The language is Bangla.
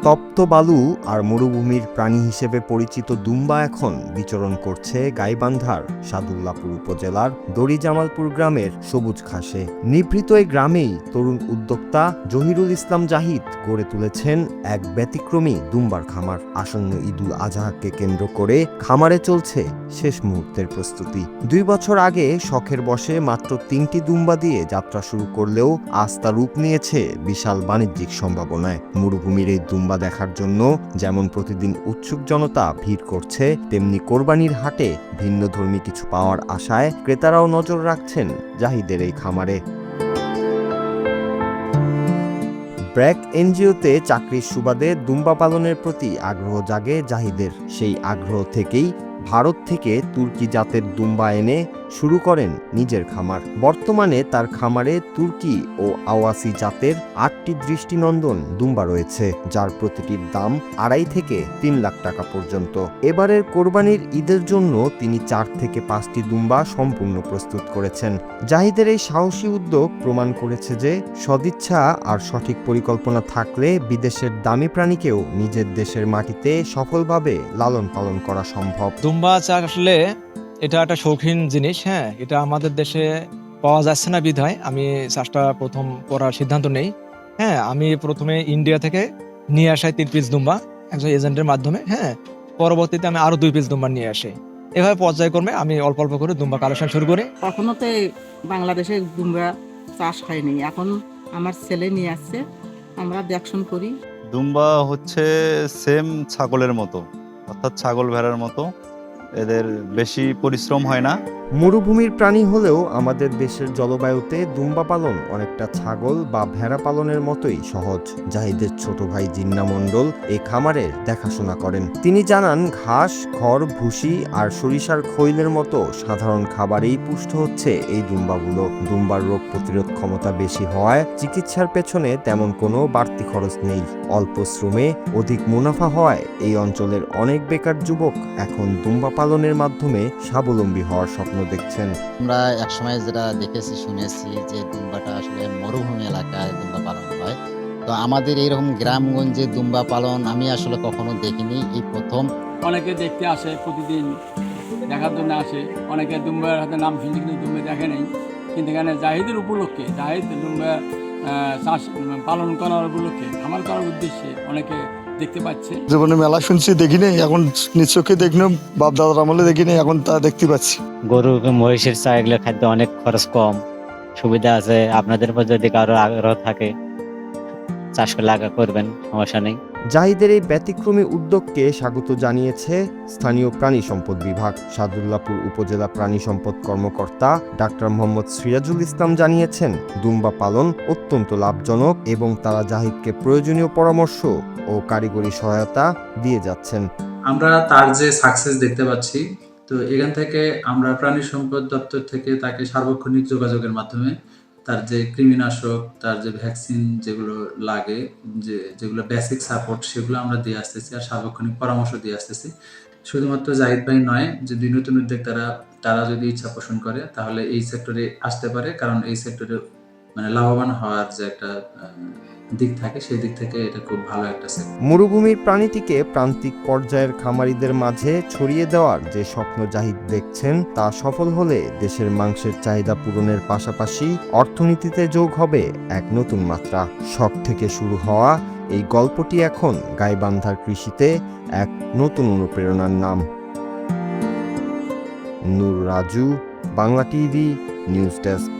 তপ্ত বালু আর মরুভূমির প্রাণী হিসেবে পরিচিত দুম্বা এখন বিচরণ করছে গাইবান্ধার সাদুল্লাপুর উপজেলার দড়িজামালপুর গ্রামের সবুজ ঘাসে। নিভৃত এই গ্রামেই তরুণ উদ্যোক্তা জহিরুল ইসলাম জাহিদ গড়ে তুলেছেন এক ব্যতিক্রমী দুম্বার খামার। আসন্ন ঈদুল আজহাকে কেন্দ্র করে খামারে চলছে শেষ মুহূর্তের প্রস্তুতি। 2 বছর আগে শখের বশে মাত্র 3টি দুম্বা দিয়ে যাত্রা শুরু করলেও আজ তা রূপ নিয়েছে বিশাল বাণিজ্যিক সম্ভাবনায়। মরুভূমির এই দুম্বা দেখার জন্য যেমন প্রতিদিন উৎসুক জনতা ভিড় করছে, তেমনি কোরবানির হাটে ভিন্নধর্মী কিছু পাওয়ার আশায় ক্রেতারাও নজর রাখছেন জাহিদের এই খামারে। ব্র্যাক এনজিওতে চাকরির সুবাদে দুম্বা পালনের প্রতি আগ্রহ জাগে জাহিদের। সেই আগ্রহ থেকেই ভারত থেকে তুর্কি জাতের দুম্বা এনে শুরু করেন নিজের খামার। বর্তমানে তার খামারে তুর্কি ও আওয়াসি জাতের 8টি দৃষ্টিনন্দন দুম্বা রয়েছে, যার প্রতিটির দাম 2.5 থেকে 3 লাখ টাকা পর্যন্ত। এবারের কোরবানির ঈদের জন্য তিনি 4 থেকে 5টি দুম্বা সম্পূর্ণ প্রস্তুত করেছেন। জাহিদের এই সাহসী উদ্যোগ প্রমাণ করেছে যে সদিচ্ছা আর সঠিক পরিকল্পনা থাকলে বিদেশের দামি প্রাণীকেও নিজের দেশের মাটিতে সফলভাবে লালন পালন করা সম্ভব। দুম্বা চাষ আসলে এটা একটা শৌখিন জিনিস। হ্যাঁ, এটা আমাদের দেশে পাওয়া যাচ্ছে না বিধায় আমি চাষটা প্রথম করার সিদ্ধান্ত নেই। হ্যাঁ, আমি প্রথমে ইন্ডিয়া থেকে নিয়ে আসাই 3 পিস দুম্বা একজন এজেন্টের মাধ্যমে। হ্যাঁ, পরবর্তীতে আমি আরো 2 পিস দুম্বা নিয়ে আসি। এভাবে পর্যায়ক্রমে আমি অল্প অল্প করে দুম্বা কালেকশন শুরু করি। কখনো তো বাংলাদেশে দুম্বা চাষ হয়নি, এখন আমার ছেলে নিয়ে আসছে, আমরা দেখশন করি। দুম্বা হচ্ছে সেম ছাগলের মতো, অর্থাৎ ছাগল ভেড়ার মতো। এদের বেশি পরিশ্রম হয় না। মরুভূমির প্রাণী হলেও আমাদের দেশের জলবায়ুতে দুম্বা পালন অনেকটা ছাগল বা ভেড়া পালনের মতোই সহজ। জাহিদের ছোট ভাই জিন্না মণ্ডল এই খামারের দেখাশোনা করেন। তিনি জানান, ঘাস, খড়, ভুসি আর সরিষার খৈলের মতো সাধারণ খাবারেই পুষ্ট হচ্ছে এই দুম্বাগুলো। দুম্বার রোগ প্রতিরোধ ক্ষমতা বেশি হওয়ায় চিকিৎসার পেছনে তেমন কোনো বাড়তি খরচ নেই। অল্প শ্রমে অধিক মুনাফা হওয়ায় এই অঞ্চলের অনেক বেকার যুবক এখন দুম্বা পালনের মাধ্যমে স্বাবলম্বী হওয়ার স্বপ্ন দেখছেন। আমরা একসময় যেটা দেখেছি শুনেছি যে দুম্বাটা আসলে মরুভূমি এলাকায় দুম্বা পালন হয়। তো আমাদের এইরকম গ্রামগঞ্জে দুম্বা পালন আমি আসলে কখনো দেখিনি, এই প্রথম। অনেকে দেখতে আসে, প্রতিদিন দেখার জন্য আসে। অনেকে দুম্বার হাতে নাম শুনছে কিন্তু দুম্বা দেখে নেই। কিন্তু এখানে জাহিদের উপলক্ষে, জাহিদ দুম্বা চাষ পালন করার উপলক্ষে, খামার করার উদ্দেশ্যে অনেকে দেখতে পাচ্ছে। জীবনে মেলা শুনছি, দেখিনি, এখন নিজ চোখে দেখলাম, বাপ দাদার আমলে দেখিনি, এখন তা দেখতে পাচ্ছি। গরু মহিষের চা এগুলো খাদ্য অনেক খরচ কম, সুবিধা আছে। আপনাদের মধ্যে যদি কারো আগ্রহ থাকে চাষ করবেন, সমস্যা নেই। জাহিদের এই ব্যতিক্রমী উদ্যোগকে স্বাগত জানিয়েছে স্থানীয় প্রাণী সম্পদ বিভাগ। সাদুল্লাপুর উপজেলা প্রাণী সম্পদ কর্মকর্তা ডাক্তার মোহাম্মদ সিরাজুল ইসলাম জানিয়েছেন, দুম্বা পালন অত্যন্ত লাভজনক এবং তারা জাহিদকে প্রয়োজনীয় পরামর্শ ও কারিগরি সহায়তা দিয়ে যাচ্ছেন। আমরা তার যে সাকসেস দেখতে পাচ্ছি, তো এখান থেকে আমরা প্রাণী সম্পদ দপ্তর থেকে তাকে সার্বক্ষণিক যোগাযোগের মাধ্যমে তার যে কৃমিনাশক, তার যে ভ্যাকসিন যেগুলো লাগে, যেগুলো বেসিক সাপোর্ট, সেগুলো আমরা দিয়ে আসতেছি আর সার্বক্ষণিক পরামর্শ দিয়ে আসতেছি। শুধুমাত্র জাহিদ ভাই নয়, যদি নতুন উদ্যোক্তারা তারা যদি ইচ্ছা পোষণ করে তাহলে এই সেক্টরে আসতে পারে, কারণ এই সেক্টরে মানে লাভবান হওয়ার যে একটা দিক থাকে, সেই দিক থেকে এটা খুব ভালো একটা সেক্টর। মরুভূমির প্রাণীটিকে প্রান্তিক পর্যায়ের খামারিদের মাঝে ছড়িয়ে দেওয়ার যে স্বপ্ন জাহিদ দেখছেন, তা সফল হলে দেশের মাংসের চাহিদা পূরণের পাশাপাশি অর্থনীতিতে যোগ হবে এক নতুন মাত্রা। শখ থেকে শুরু হওয়া এই গল্পটি এখন গাইবান্ধার কৃষিতে এক নতুন অনুপ্রেরণার নাম। Noor Raju, Bangla TV, news desk.